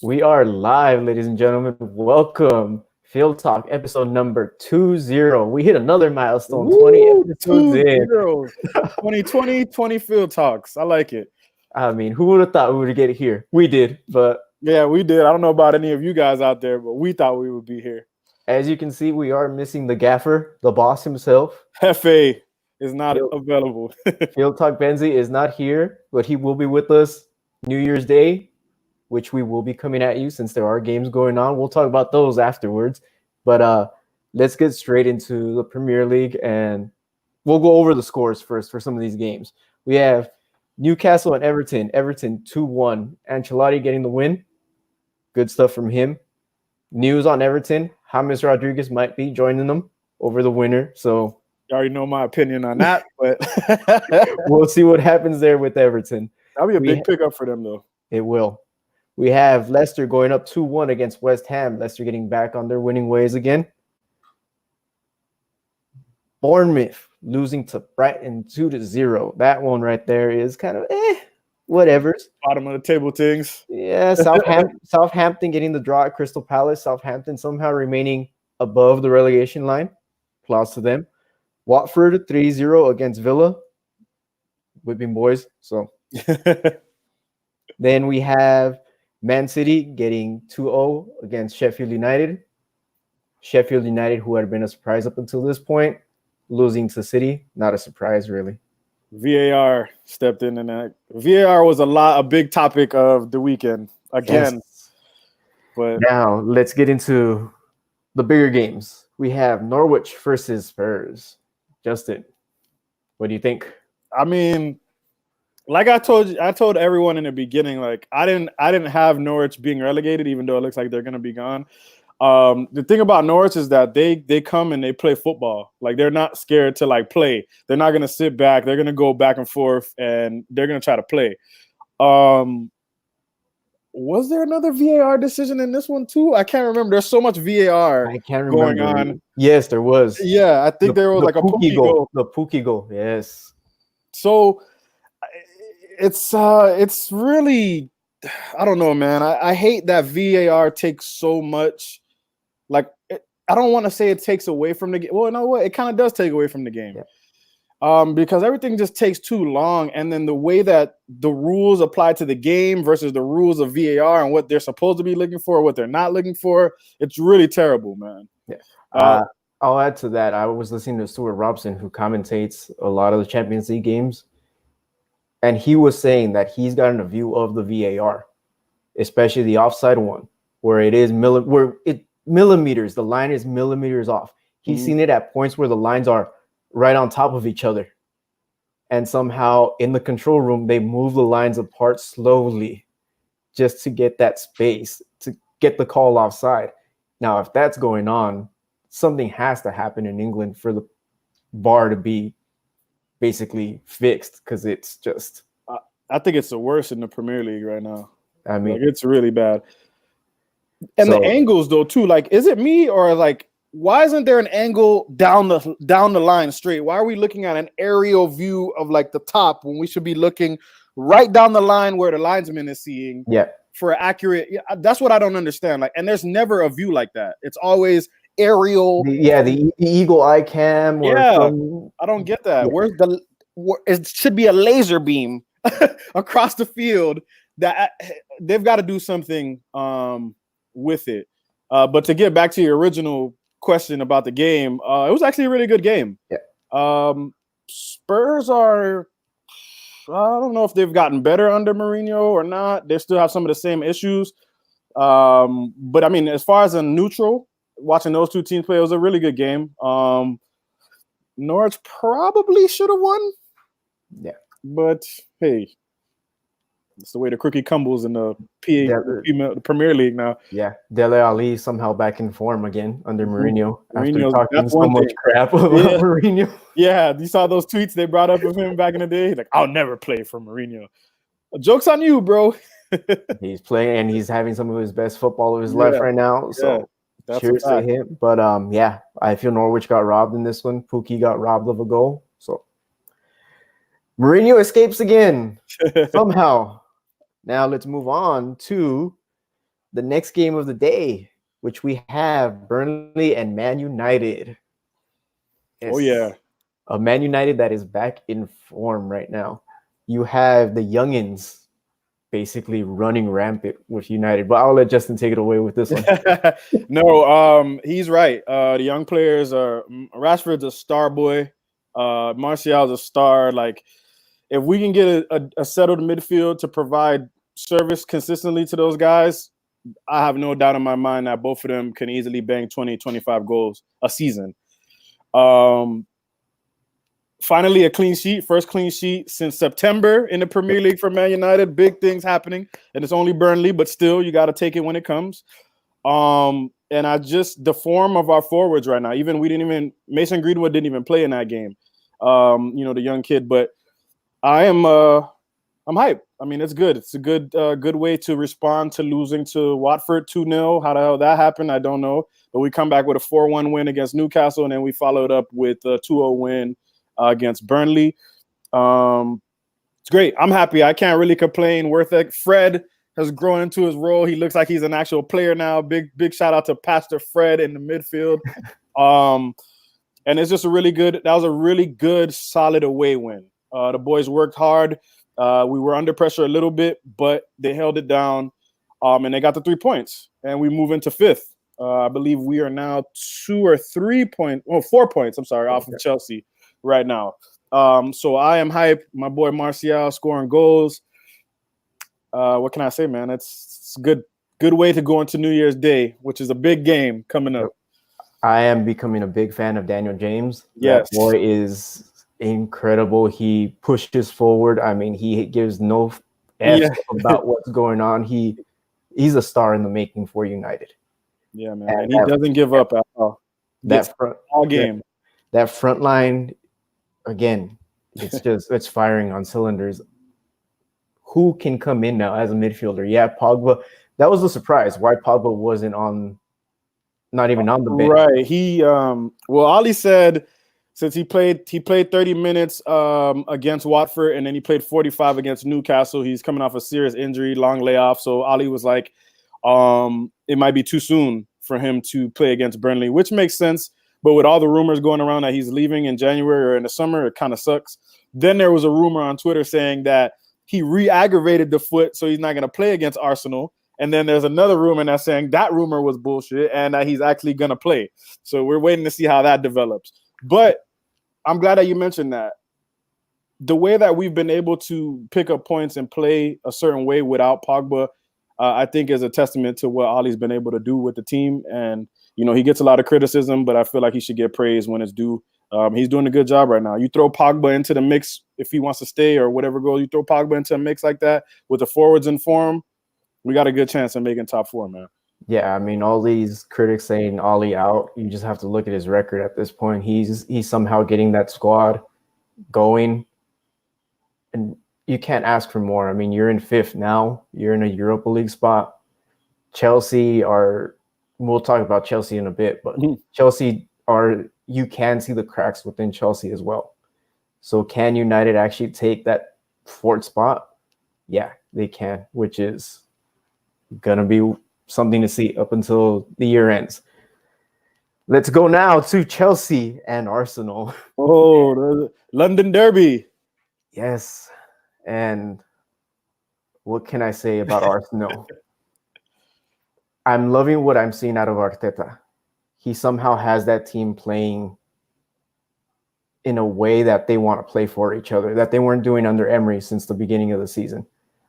We are live, ladies and gentlemen. Welcome. Field Talk, episode number 20. We hit another milestone, 20 Woo! episodes in. 2-0. 2020, 20 Field Talks. I like it. I mean, who would have thought we would get here? We did, but Yeah, we did. I don't know about any of you guys out there, but we thought we would be here. as you can see, we are missing the gaffer, the boss himself. Hefe is not Field, available. Field Talk Benzi is not here, but he will be with us New Year's Day, which we will be coming at you since there are games going on. We'll talk about those afterwards. But let's get straight into the Premier League, and we'll go over the scores first for some of these games. We have Newcastle and Everton. Everton 2-1. Ancelotti getting the win. Good stuff from him. News on Everton. James Rodriguez might be joining them over the winter. So You already know my opinion on that, but we'll see what happens there with Everton. that'll be a big pickup for them, though. It will. We have Leicester going up 2-1 against West Ham. Leicester getting back on their winning ways again. Bournemouth losing to Brighton 2-0. That one right there is kind of whatever. Bottom of the table things. Yeah, Southampton getting the draw at Crystal Palace. Southampton somehow remaining above the relegation line. Applause to them. Watford 3-0 against Villa. Whipping boys. So then we have Man City getting 2-0 against Sheffield United. Sheffield United, who had been a surprise up until this point, losing to City. Not a surprise, really. VAR stepped in, and that VAR was a big topic of the weekend again. Yes. But Now, let's get into the bigger games. We have Norwich versus Spurs. Justin, what do you think? I mean, like I told everyone in the beginning, like I didn't have Norwich being relegated, even though it looks like they're gonna be gone. The thing about Norwich is that they come and they play football. Like they're not scared to like play. They're not gonna sit back. They're gonna go back and forth, and they're gonna try to play. Was there another VAR decision in this one too? I can't remember. There's so much VAR I can't going remember. on. Yes, there was. Yeah, I think there was like a Pookie goal. The Pookie goal, yes. So it's really, I don't know, man. I hate that VAR takes so much. Like, I don't want to say it takes away from the game. Well, you know what? It kind of does take away from the game. Yeah. Because everything just takes too long. And then the way that the rules apply to the game versus the rules of VAR and what they're supposed to be looking for, what they're not looking for, it's really terrible, man. Yeah. I'll add to that. I was listening to Stuart Robson, who commentates a lot of the Champions League games. And he was saying that he's gotten a view of the VAR, especially the offside one, where it is millimeters. The line is millimeters off. He's seen it at points where the lines are right on top of each other. And somehow in the control room, they move the lines apart slowly just to get that space, to get the call offside. Now, if that's going on, something has to happen in England for the VAR to be basically fixed, because it's just... I think it's the worst in the Premier League right now. I mean, like, it's really bad. And the angles, though, too. Like, is it me or like, why isn't there an angle down the line straight? Why are we looking at an aerial view of like the top when we should be looking right down the line where the linesman is seeing? Yeah. For accurate. That's what I don't understand. Like, and there's never a view like that. It's always aerial. The eagle eye cam. I don't get that. Yeah. It should be a laser beam across the field. That they've got to do something with it. But to get back to your original question about the game, it was actually a really good game. Yeah. Spurs are, I don't know if they've gotten better under Mourinho or not. They still have some of the same issues. But I mean, as far as a neutral, watching those two teams play, it was a really good game. Norwich probably should have won. Yeah. But hey, it's the way the cookie crumbles in the Premier League now. Yeah. Dele Alli somehow back in form again under Mourinho. After talking so much crap about Mourinho. Yeah, you saw those tweets they brought up of him back in the day? Like, I'll never play for Mourinho. Joke's on you, bro. He's playing and he's having some of his best football of his life right now. So cheers to him. But I feel Norwich got robbed in this one. Pookie got robbed of a goal. So Mourinho escapes again somehow. Now let's move on to the next game of the day, which we have Burnley and Man United. Oh, yeah. A Man United that is back in form right now. You have the youngins basically running rampant with United, but I'll let Justin take it away with this one. No, he's right. The young players are Rashford's a star boy. Martial's a star. Like, if we can get a settled midfield to provide service consistently to those guys, I have no doubt in my mind that both of them can easily bang 20, 25 goals a season. Finally, a clean sheet, first clean sheet since September in the Premier League for Man United. Big things happening, and it's only Burnley, but still, you got to take it when it comes. And the form of our forwards right now, Mason Greenwood didn't even play in that game. The young kid, but I'm hyped. I mean, it's good. It's a good way to respond to losing to Watford 2-0. How the hell that happened, I don't know. But we come back with a 4-1 win against Newcastle, and then we followed up with a 2-0 win against Burnley. It's great. I'm happy. I can't really complain. Fred has grown into his role. He looks like he's an actual player now. Big shout out to Pastor Fred in the midfield. And it's just that was a really good, solid away win. The boys worked hard. We were under pressure a little bit, but they held it down. And they got the 3 points. And we move into fifth. I believe we are now 4 points, off of Chelsea right now. So I am hyped. My boy Martial scoring goals. What can I say, man? It's a good way to go into New Year's Day, which is a big game coming up. I am becoming a big fan of Daniel James. Yes. That boy is incredible. He pushes forward. I mean, he gives no F's about what's going on. He's a star in the making for United. Yeah, man. And he doesn't give up at all. All game. That front line, again, it's firing on cylinders. Who can come in now as a midfielder? Yeah, Pogba. That was a surprise. Why Pogba wasn't not even on the bench. Right. Ali said since he played 30 minutes against Watford, and then he played 45 against Newcastle. He's coming off a serious injury, long layoff. So Ali was like, it might be too soon for him to play against Burnley, which makes sense. But with all the rumors going around that he's leaving in January or in the summer, it kind of sucks. Then there was a rumor on Twitter saying that he re-aggravated the foot, so he's not going to play against Arsenal. And then there's another rumor that's saying that rumor was bullshit and that he's actually going to play. So we're waiting to see how that develops. But I'm glad that you mentioned that. The way that we've been able to pick up points and play a certain way without Pogba, I think is a testament to what Ali's been able to do with the team. And, he gets a lot of criticism, but I feel like he should get praise when it's due. He's doing a good job right now. You throw Pogba into the mix if he wants to stay or whatever goes. You throw Pogba into a mix like that with the forwards in form, we got a good chance of making top 4, man. Yeah, I mean, all these critics saying Ollie out, you just have to look at his record at this point. He's somehow getting that squad going, and you can't ask for more. I mean, you're in 5th now. You're in a Europa League spot. We'll talk about Chelsea in a bit, but you can see the cracks within Chelsea as well. So can United actually take that 4th spot? Yeah, they can, which is going to be something to see up until the year ends. Let's go now to Chelsea and Arsenal. Oh, the London Derby. Yes. And what can I say about Arsenal? I'm loving what I'm seeing out of Arteta. He somehow has that team playing in a way that they want to play for each other, that they weren't doing under Emery since the beginning of the season.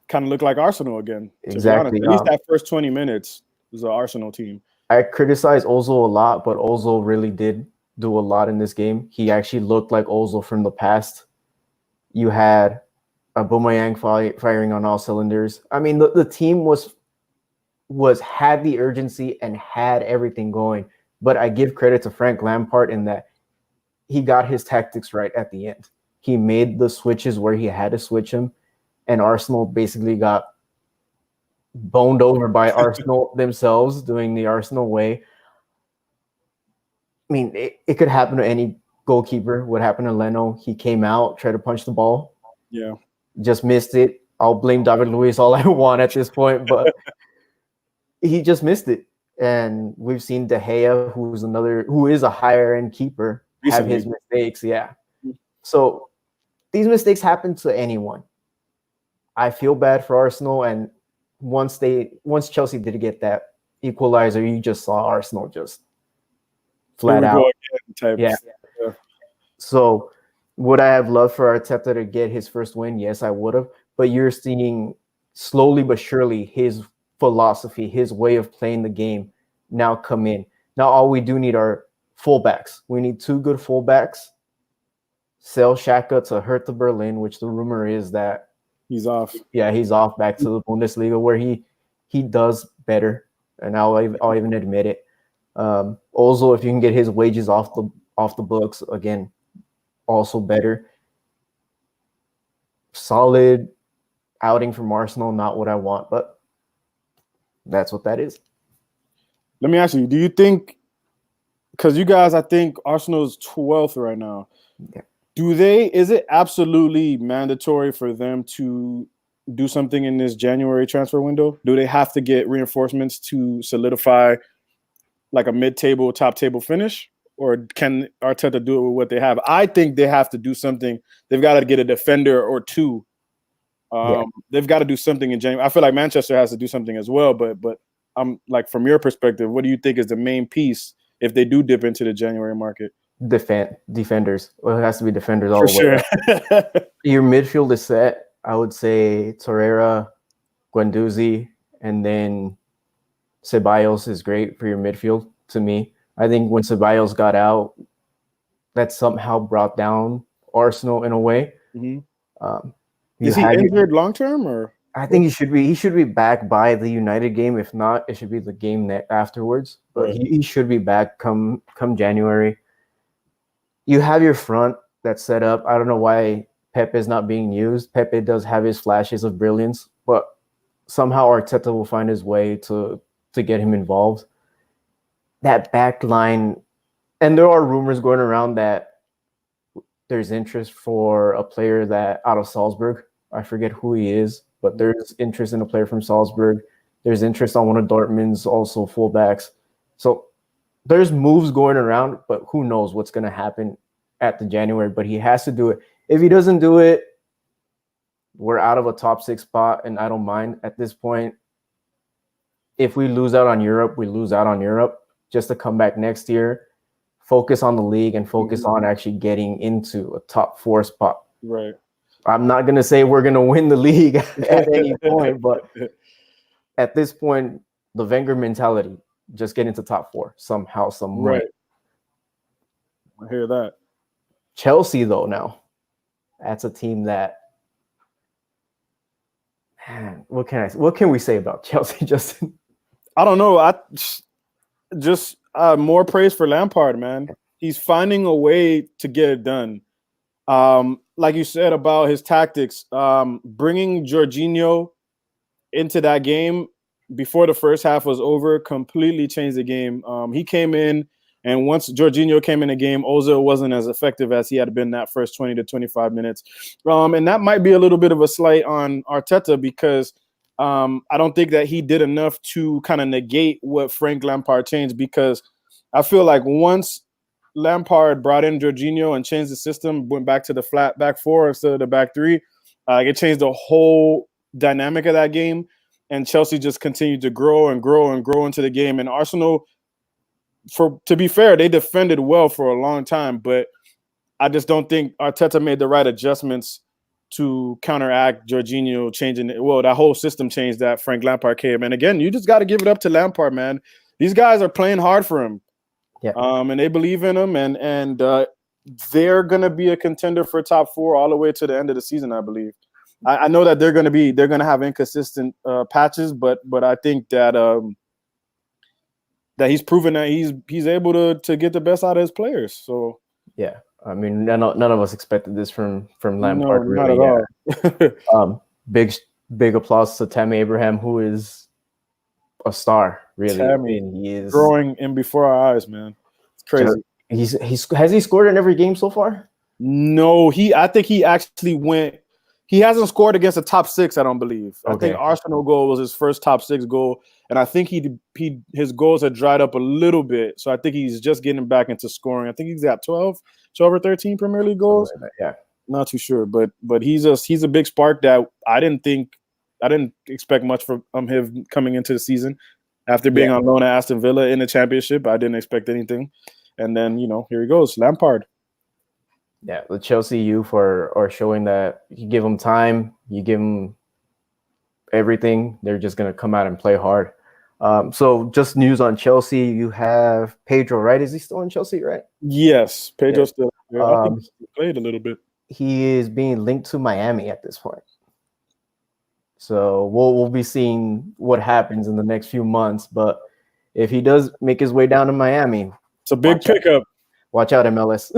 Kind of look like Arsenal again. Exactly. At least that first 20 minutes was an Arsenal team. I criticize Ozil a lot, but Ozil really did do a lot in this game. He actually looked like Ozil from the past. You had Aubameyang firing on all cylinders. I mean, the team had the urgency and had everything going. But I give credit to Frank Lampard in that he got his tactics right at the end. He made the switches where he had to switch them, and Arsenal basically got boned over by Arsenal themselves doing the Arsenal way. I mean, it could happen to any goalkeeper. What happened to Leno? He came out, tried to punch the ball. Yeah. Just missed it. I'll blame David Luiz all I want at this point, but he just missed it. And we've seen De Gea, who is a higher end keeper, have his mistakes. Yeah. So these mistakes happen to anyone. I feel bad for Arsenal, and once Chelsea did get that equalizer, you just saw Arsenal just flat out. Yeah. So would I have loved for Arteta to get his first win? Yes, I would have. But you're seeing slowly but surely his philosophy, his way of playing the game now come in. Now all we do need are fullbacks. We need 2 good fullbacks. Sell Xhaka to Hertha Berlin, which the rumor is that he's off. Yeah, he's off back to the Bundesliga, where he does better, and I'll even admit it. Also, if you can get his wages off the books, again, also better. Solid outing from Arsenal, not what I want, but that's what that is. Let me ask you, do you think, because you guys, I think Arsenal's 12th right now. Yeah. Is it absolutely mandatory for them to do something in this January transfer window? Do they have to get reinforcements to solidify like a mid-table, top-table finish? Or can Arteta do it with what they have? I think they have to do something. They've got to get a defender or 2. They've got to do something in January. I feel like Manchester has to do something as well. But I'm like, from your perspective, what do you think is the main piece if they do dip into the January market? Defenders. Well, it has to be defenders all the way. Sure. Your midfield is set. I would say Torreira, Guendouzi, and then Ceballos is great for your midfield to me. I think when Ceballos got out, that somehow brought down Arsenal in a way. Mm-hmm. Is he injured long term, or? I think he should be back by the United game. If not, it should be the game afterwards. But he should be back come January. You have your front that's set up. I don't know why Pepe is not being used. Pepe does have his flashes of brilliance, but somehow Arteta will find his way to get him involved. That back line, and there are rumors going around that there's interest for a player that out of Salzburg. I forget who he is, but there's interest in a player from Salzburg. There's interest on one of Dortmund's also fullbacks. So there's moves going around, but who knows what's going to happen at the January. But he has to do it. If he doesn't do it, we're out of a top 6 spot, and I don't mind at this point. If we lose out on Europe, we lose out on Europe. Just to come back next year, focus on the league and focus on actually getting into a top 4 spot. Right. I'm not going to say we're going to win the league at any point, but at this point, the Wenger mentality, just get into top 4 somehow, some way. Right. I hear that. Chelsea, though, now, that's a team that, man, what can we say about Chelsea, Justin? I don't know. Just more praise for Lampard, man. He's finding a way to get it done. Like you said about his tactics, bringing Jorginho into that game before the first half was over completely changed the game. He came in, and once Jorginho came in the game, Ozil wasn't as effective as he had been that first 20 to 25 minutes. And that might be a little bit of a slight on Arteta because I don't think that he did enough to kind of negate what Frank Lampard changed, because I feel like once Lampard brought in Jorginho and changed the system, went back to the flat back 4 instead of the back 3, it changed the whole dynamic of that game. And Chelsea just continued to grow and grow and grow into the game. And Arsenal, to be fair, they defended well for a long time, but I just don't think Arteta made the right adjustments to counteract Jorginho changing it. Well, that whole system changed that Frank Lampard came. And again, you just got to give it up to Lampard, man. These guys are playing hard for him. Yeah. And they believe in him, and they're going to be a contender for top 4 all the way to the end of the season, I believe. I know that they're going to have inconsistent patches, but I think that that he's proven that he's able to get the best out of his players. So yeah, I mean, none of us expected this from Lampard. No, really. Not at all. Big applause to Tammy Abraham, who is a star, really. Tammy, and he is growing in before our eyes, man. It's crazy. Has he scored in every game so far? No, I think he actually went. He hasn't scored against the top 6, I don't believe. I Okay. think Arsenal goal was his first top 6 goal, and I think his goals had dried up a little bit. So I think he's just getting back into scoring. I think he's got 12 or 13 Premier League goals. Like yeah. Not too sure, but he's a big spark that I didn't expect much from him coming into the season. After being on loan at Aston Villa in the Championship, I didn't expect anything. And then, here he goes, Lampard. Yeah, the Chelsea youth are showing that you give them time, you give them everything, they're just going to come out and play hard. So just news on Chelsea, you have Pedro, right? Is he still in Chelsea, right? Yes, Pedro still. I think he played a little bit. He is being linked to Miami at this point. So we'll be seeing what happens in the next few months. But if he does make his way down to Miami, it's a big pickup. Watch out, MLS.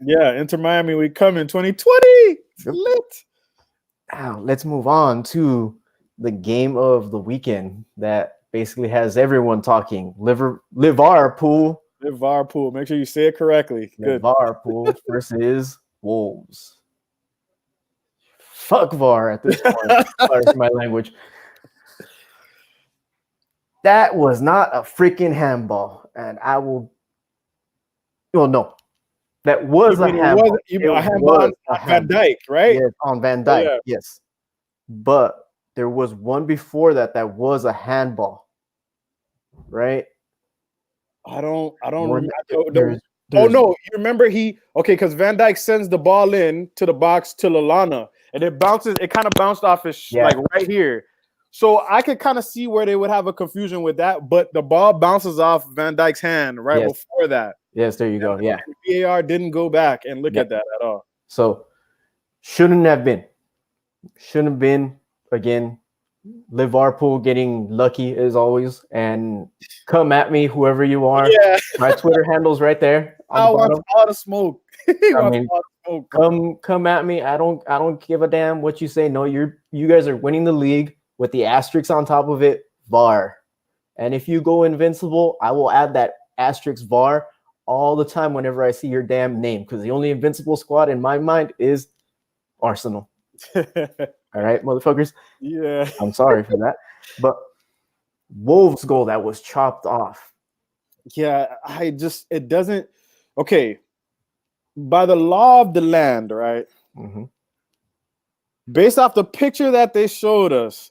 Yeah, Inter Miami, we come in 2020. Lit. Now, let's move on to the game of the weekend that basically has everyone talking. Liverpool. Liverpool. Make sure you say it correctly. Good. Liverpool versus Wolves. Fuck VAR at this point. Sorry for my language. That was not a freaking handball, and I will. Well, no, that was a handball. A handball on Van Dijk, right? Yes, on Van Dijk. Oh, yeah. Yes, but there was one before that was a handball, right? I don't remember. Oh no, you remember because Van Dijk sends the ball in to the box to Lallana, and it kind of bounced off his like right here. So I could kind of see where they would have a confusion with that, but the ball bounces off Van Dijk's hand before that. Yes, there you go. Yeah. VAR didn't go back and look at that at all. So shouldn't have been. Shouldn't have been. Again, Liverpool getting lucky as always. And come at me, whoever you are. Yeah. My Twitter handle's right there. I want all the smoke. Come at me. I don't give a damn what you say. No, you guys are winning the league with the asterisk on top of it, VAR. And if you go invincible, I will add that asterisk VAR all the time whenever I see your damn name, because the only invincible squad in my mind is Arsenal. All right, motherfuckers. Yeah. I'm sorry for that. But Wolves' goal that was chopped off. Yeah, it doesn't. Okay. By the law of the land, right? Mm-hmm. Based off the picture that they showed us.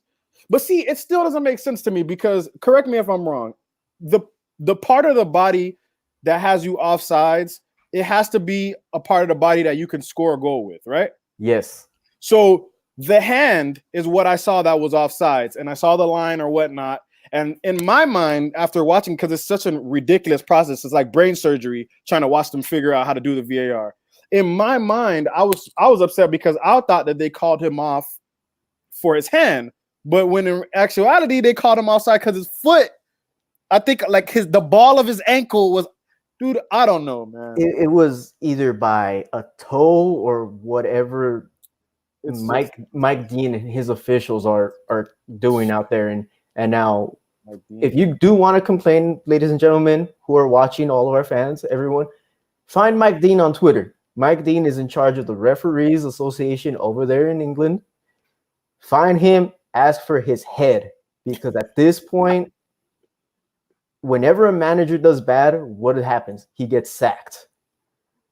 But see, it still doesn't make sense to me because, correct me if I'm wrong, the part of the body that has you offsides, it has to be a part of the body that you can score a goal with, right? Yes. So the hand is what I saw that was offsides, and I saw the line or whatnot. And in my mind, after watching, because it's such a ridiculous process, it's like brain surgery trying to watch them figure out how to do the VAR. In my mind, I was upset because I thought that they called him off for his hand. But when in actuality, they called him offside because his foot, I think like the ball of his ankle was, dude, I don't know, man. It was either by a toe or whatever Mike Dean and his officials are doing out there. And now, if you do want to complain, ladies and gentlemen who are watching, all of our fans, everyone, find Mike Dean on Twitter. Mike Dean is in charge of the Referees Association over there in England. Find him. Ask for his head, because at this point, whenever a manager does bad, what happens? He gets sacked.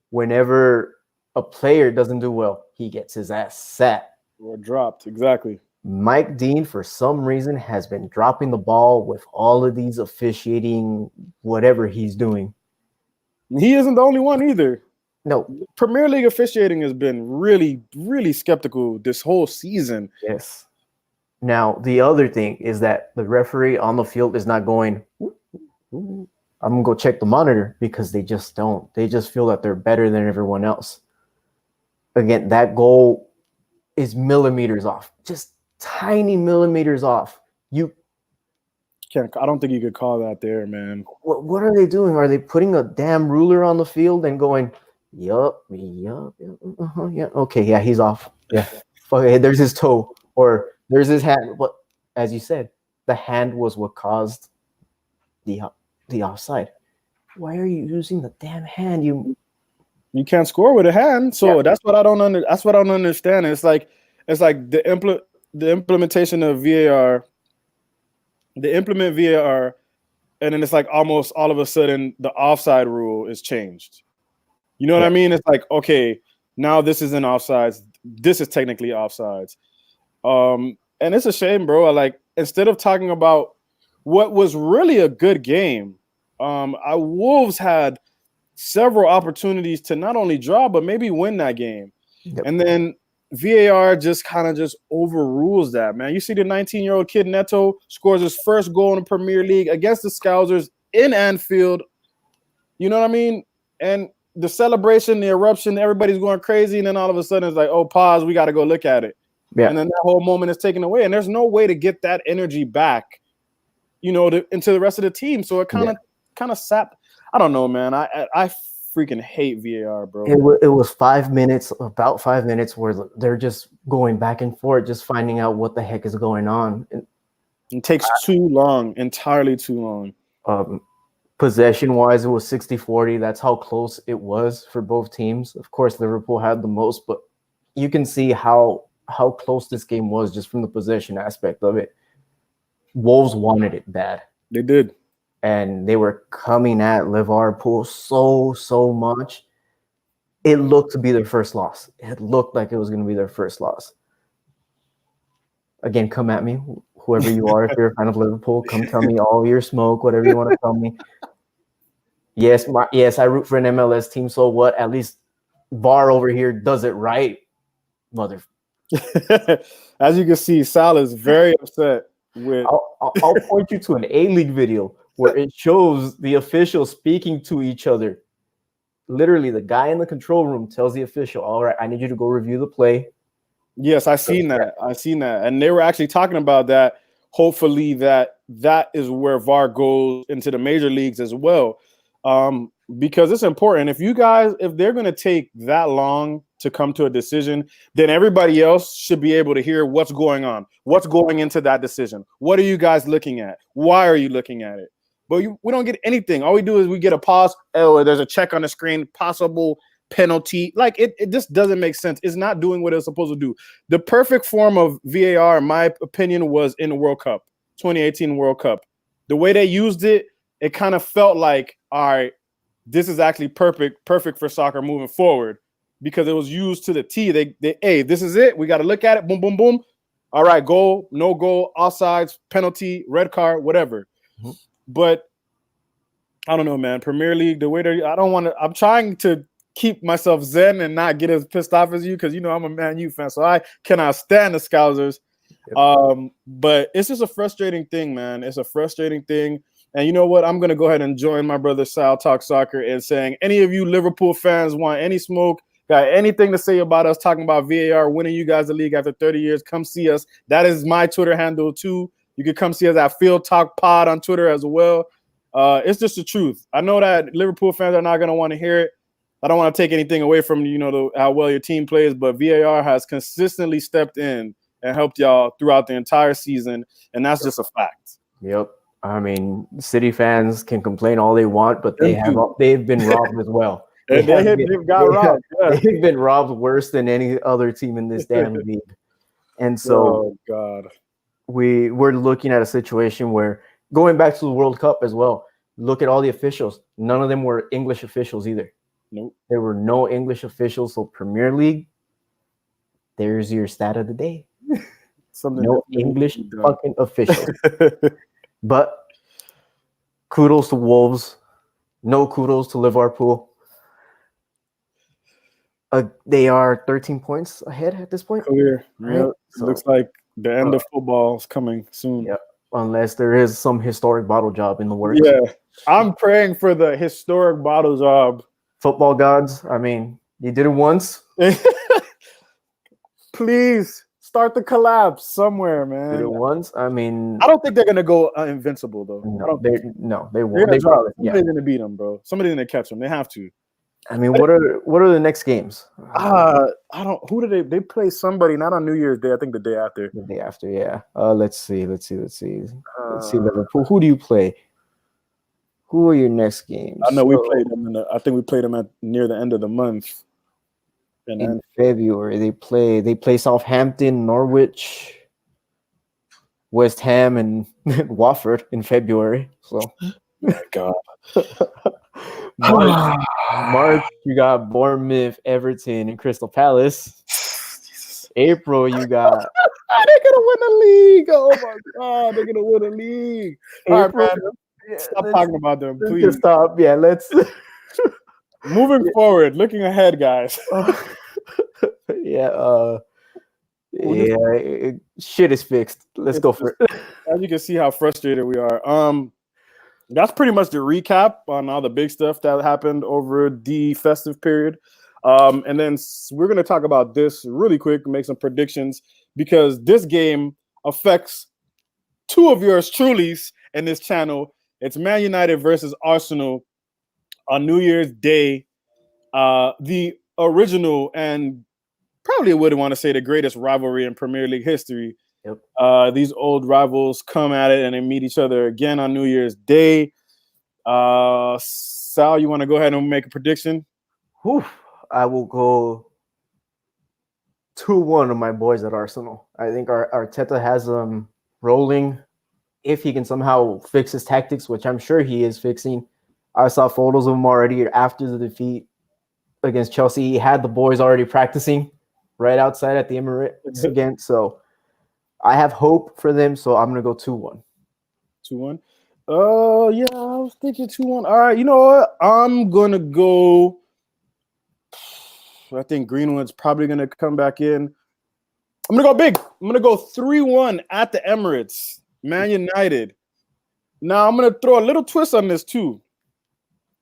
Whenever a player doesn't do well, he gets his ass sat or dropped. Exactly. Mike Dean, for some reason, has been dropping the ball with all of these officiating, whatever he's doing. He isn't the only one either. No. Premier League officiating has been really, really skeptical this whole season. Yes. Now, the other thing is that the referee on the field is not going, I'm going to go check the monitor, because they just don't. They just feel that they're better than everyone else. Again, that goal is millimeters off, just tiny millimeters off. I don't think you could call that there, man. What are they doing? Are they putting a damn ruler on the field and going, yup, yeah, okay, yeah, he's off. Yeah, okay, there's his toe, or there's his hand. But as you said, the hand was what caused the offside. Why are you using the damn hand? You can't score with a hand. So that's what I don't understand. It's like, it's like the implementation of VAR, they implement VAR, and then it's like almost all of a sudden the offside rule is changed. You know what I mean? It's like, okay, now this is an offsides. This is technically offsides. And it's a shame, bro. Like, instead of talking about what was really a good game, our Wolves had several opportunities to not only draw, but maybe win that game. Yep. And then VAR just kind of just overrules that, man. You see the 19-year-old kid Neto scores his first goal in the Premier League against the Scousers in Anfield. You know what I mean? And the celebration, the eruption, everybody's going crazy. And then all of a sudden it's like, oh, pause, we got to go look at it. Yeah. And then that whole moment is taken away. And there's no way to get that energy back, you know, into the rest of the team. So it kind of sapped. I don't know, man. I freaking hate VAR, bro. It was 5 minutes, about 5 minutes, where they're just going back and forth, just finding out what the heck is going on. It takes too long, entirely too long. Possession-wise, it was 60-40. That's how close it was for both teams. Of course, Liverpool had the most, but you can see how close this game was just from the possession aspect of it. Wolves wanted it bad. They did. And they were coming at Liverpool so much. It looked to be their first loss. It looked like it was going to be their first loss. Again, come at me, whoever you are. If you're a fan of Liverpool, come tell me all your smoke, whatever you want to tell me. Yes, I root for an MLS team, so what? At least VAR over here does it right, mother. As you can see, Sal is very upset with. I'll point you to an A-League video where it shows the officials speaking to each other. Literally, the guy in the control room tells the official, all right, I need you to go review the play. Yes, I seen that. And they were actually talking about that. Hopefully that is where VAR goes into the major leagues as well. Because it's important. If they're going to take that long to come to a decision, then everybody else should be able to hear what's going on, what's going into that decision. What are you guys looking at? Why are you looking at it? But we don't get anything. All we do is we get a pause. Oh, there's a check on the screen, possible penalty. Like it just doesn't make sense. It's not doing what it's supposed to do. The perfect form of VAR, in my opinion, was in the World Cup, 2018 World Cup. The way they used it, it kind of felt like, all right, this is actually perfect for soccer moving forward, because it was used to the T. Hey, this is it. We got to look at it. Boom, boom, boom. All right, goal, no goal, offsides, penalty, red card, whatever. Mm-hmm. But I don't know, man. Premier League, the way I'm trying to keep myself zen and not get as pissed off as you, because you know I'm a Man U fan, so I cannot stand the Scousers. Yep. But it's just a frustrating thing, man. It's a frustrating thing. And you know what? I'm going to go ahead and join my brother Sal Talk Soccer in saying, any of you Liverpool fans want any smoke, got anything to say about us talking about VAR winning you guys the league after 30 years, come see us. That is my Twitter handle too. You can come see us at FieldTalk Pod on Twitter as well. It's just the truth. I know that Liverpool fans are not going to want to hear it. I don't want to take anything away from, you know, how well your team plays, but VAR has consistently stepped in and helped y'all throughout the entire season, and that's just a fact. Yep. I mean, City fans can complain all they want, but they've been robbed as well. They've got robbed. They've been robbed worse than any other team in this damn league. And so, oh God, we're looking at a situation where, going back to the World Cup as well, look at all the officials. None of them were English officials either. Nope. There were no English officials. So Premier League, there's your stat of the day. No English fucking officials. But kudos to Wolves. No kudos to Liverpool. They are 13 points ahead at this point. Clear. Right? Yep. So, looks like the end of football is coming soon. Yeah. Unless there is some historic bottle job in the works. Yeah. I'm praying for the historic bottle job. Football gods, I mean, you did it once. Please start the collapse somewhere, man. Did it once. I mean, I don't think they're gonna go invincible though. No, they won't. Somebody's gonna beat them, bro. Somebody's gonna catch them. They have to. I mean, what are the next games? I don't. Who do they play? Somebody not on New Year's Day. I think the day after. The day after, yeah. Let's see. Let's see Liverpool. Who do you play? Who are your next games? I know we played them I think we played them at near the end of the month. And in then February they play Southampton, Norwich, West Ham, and Watford in February. So my God. March you got Bournemouth, Everton, and Crystal Palace. Jesus. April you got They're gonna win the league. Oh my God, they're gonna win the league. All right, April. man. Stop talking about them, Let's please. just stop. Yeah, let's. Moving forward, looking ahead, guys. Yeah. Shit is fixed. Let's go for it. As you can see how frustrated we are. That's pretty much the recap on all the big stuff that happened over the festive period. And then we're going to talk about this really quick, make some predictions, because this game affects two of yours trulies in this channel. It's Man United versus Arsenal on New Year's Day. The original and probably wouldn't want to say the greatest rivalry in Premier League history. Yep. These old rivals come at it and they meet each other again on New Year's Day. Sal, you want to go ahead and make a prediction? Whew. I will go 2-1 of my boys at Arsenal. I think Arteta has them rolling. If he can somehow fix his tactics, which I'm sure he is fixing. I saw photos of him already after the defeat against Chelsea. He had the boys already practicing right outside at the Emirates again. So I have hope for them. So I'm going to go 2-1. 2-1. Yeah, I was thinking 2-1. All right, you know what? I'm going to go. I think Greenwood's probably going to come back in. I'm going to go big. I'm going to go 3-1 at the Emirates. Man United. Now, I'm going to throw a little twist on this too.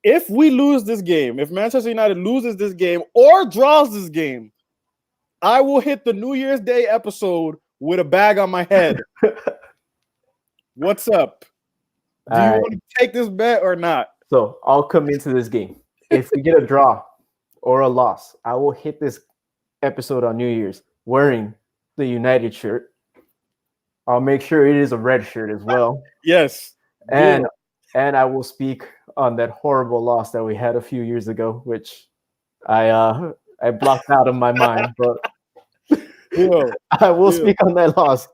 If we lose this game, if Manchester United loses this game or draws this game, I will hit the New Year's Day episode with a bag on my head. What's up? Do you want to take this bet or not? So I'll come into this game. If we get a draw or a loss, I will hit this episode on New Year's wearing the United shirt. I'll make sure it is a red shirt as well. Yes. And I will speak on that horrible loss that we had a few years ago, which I blocked out of my mind, but I will speak on that loss.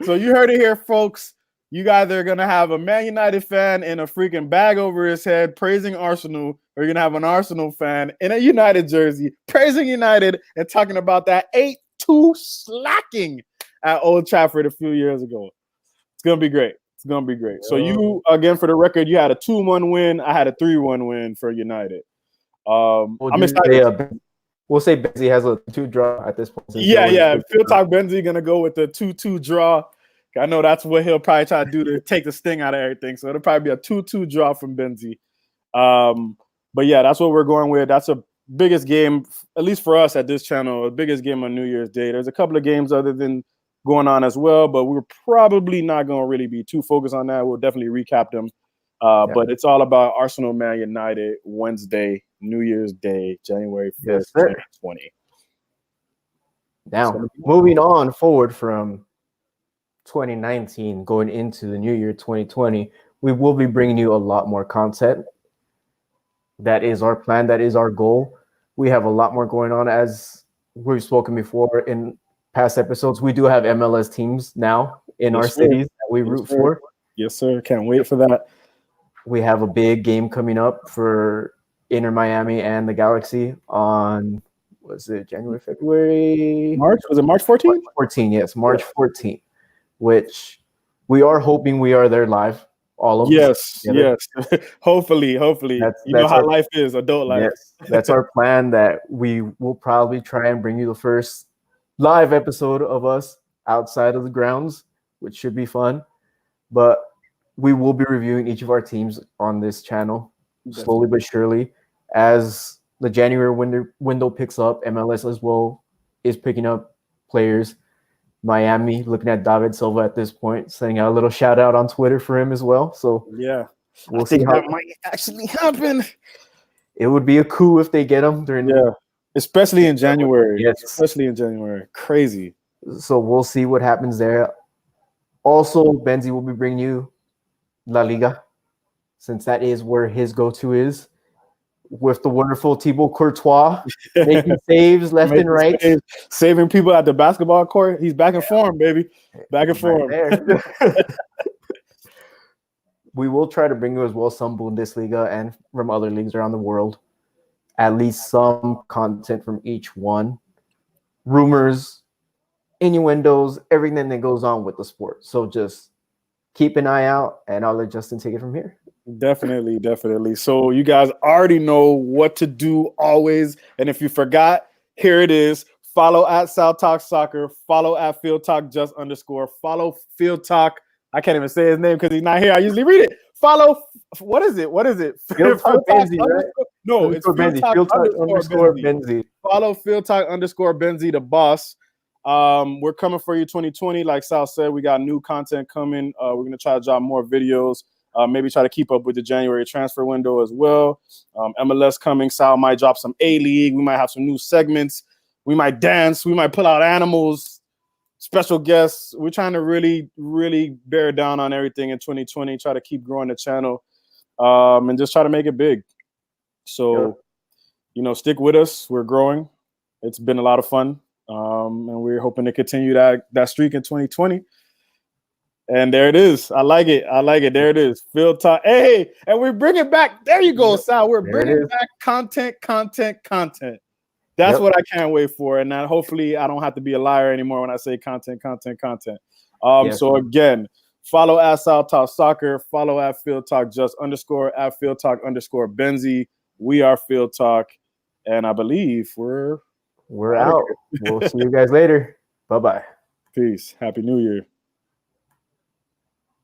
So you heard it here, folks. You guys are going to have a Man United fan in a freaking bag over his head praising Arsenal, or you're going to have an Arsenal fan in a United jersey praising United and talking about that 8-2 slacking at Old Trafford a few years ago. It's going to be great. It's going to be great. So you, again, for the record, you had a 2-1 win. I had a 3-1 win for United. I'm excited. We'll say Benzie has a 2 draw at this point. Yeah. FieldTalk Benzie going to go with the 2-2 draw. I know that's what he'll probably try to do to take the sting out of everything. So it'll probably be a 2-2 draw from Benzie. But yeah, that's what we're going with. That's the biggest game, at least for us at this channel, the biggest game on New Year's Day. There's a couple of games other than going on as well, but we're probably not going to really be too focused on that. We'll definitely recap them. But it's all about Arsenal, Man United, Wednesday, New Year's Day, January 1st, 2020. Now, moving on forward from 2019 going into the new year 2020, we will be bringing you a lot more content. That is our plan. That is our goal. We have a lot more going on. As we've spoken before in past episodes, we do have MLS teams now in our cities that we root for. Yes, sir. Can't wait for that. We have a big game coming up for Inter Miami and the Galaxy on, was it January, February? March? Was it March 14th? March 14, yes, March 14th. Which we are hoping we are there live, all of us. Yes. Hopefully. That's you know how life is, adult life. Yes, that's our plan, that we will probably try and bring you the first live episode of us outside of the grounds, which should be fun. But we will be reviewing each of our teams on this channel slowly but surely. As the January window picks up, MLS as well is picking up players. Miami, looking at David Silva at this point, sending out a little shout out on Twitter for him as well. So yeah, we'll see how that might actually happen. It would be a coup if they get him during especially in January. Yes, especially in January. Crazy. So we'll see what happens there. Also, Benzie will be bringing you La Liga, since that is where his go-to is. with the wonderful Thibaut Courtois making saves left and right, saving people at the basketball court. He's back in form, baby. Back in form. There. We will try to bring you as well some Bundesliga and from other leagues around the world. At least some content from each one. Rumors, innuendos, everything that goes on with the sport. So just keep an eye out, and I'll let Justin take it from here. Definitely. So you guys already know what to do always. And if you forgot, here it is. Follow at FieldTalk Soccer. Follow at FieldTalk Just _. Follow FieldTalk. I can't even say his name because he's not here. I usually read it. Follow. What is it? FieldTalk Benzi, right? No, it's FieldTalk _ Benzi. Follow FieldTalk _ Benzi, the boss. We're coming for you 2020. Like Sal said, we got new content coming. We're going to try to drop more videos. Maybe try to keep up with the January transfer window as well. MLS coming. Sal might drop some A-League. We might have some new segments. We might dance. We might pull out animals. Special guests. We're trying to really, really bear down on everything in 2020. Try to keep growing the channel and just try to make it big. So, stick with us. We're growing. It's been a lot of fun. And we're hoping to continue that streak in 2020. And there it is. I like it. There it is. FieldTalk. Hey, and we're bringing back. There you go, Sal. We're bringing back content. That's what I can't wait for. And then hopefully I don't have to be a liar anymore when I say content. So again, follow at FieldTalk Soccer. Follow at FieldTalk Just _ at FieldTalk _ Benzi. We are FieldTalk. And I believe we're out. We'll see you guys later. Bye-bye. Peace. Happy New Year.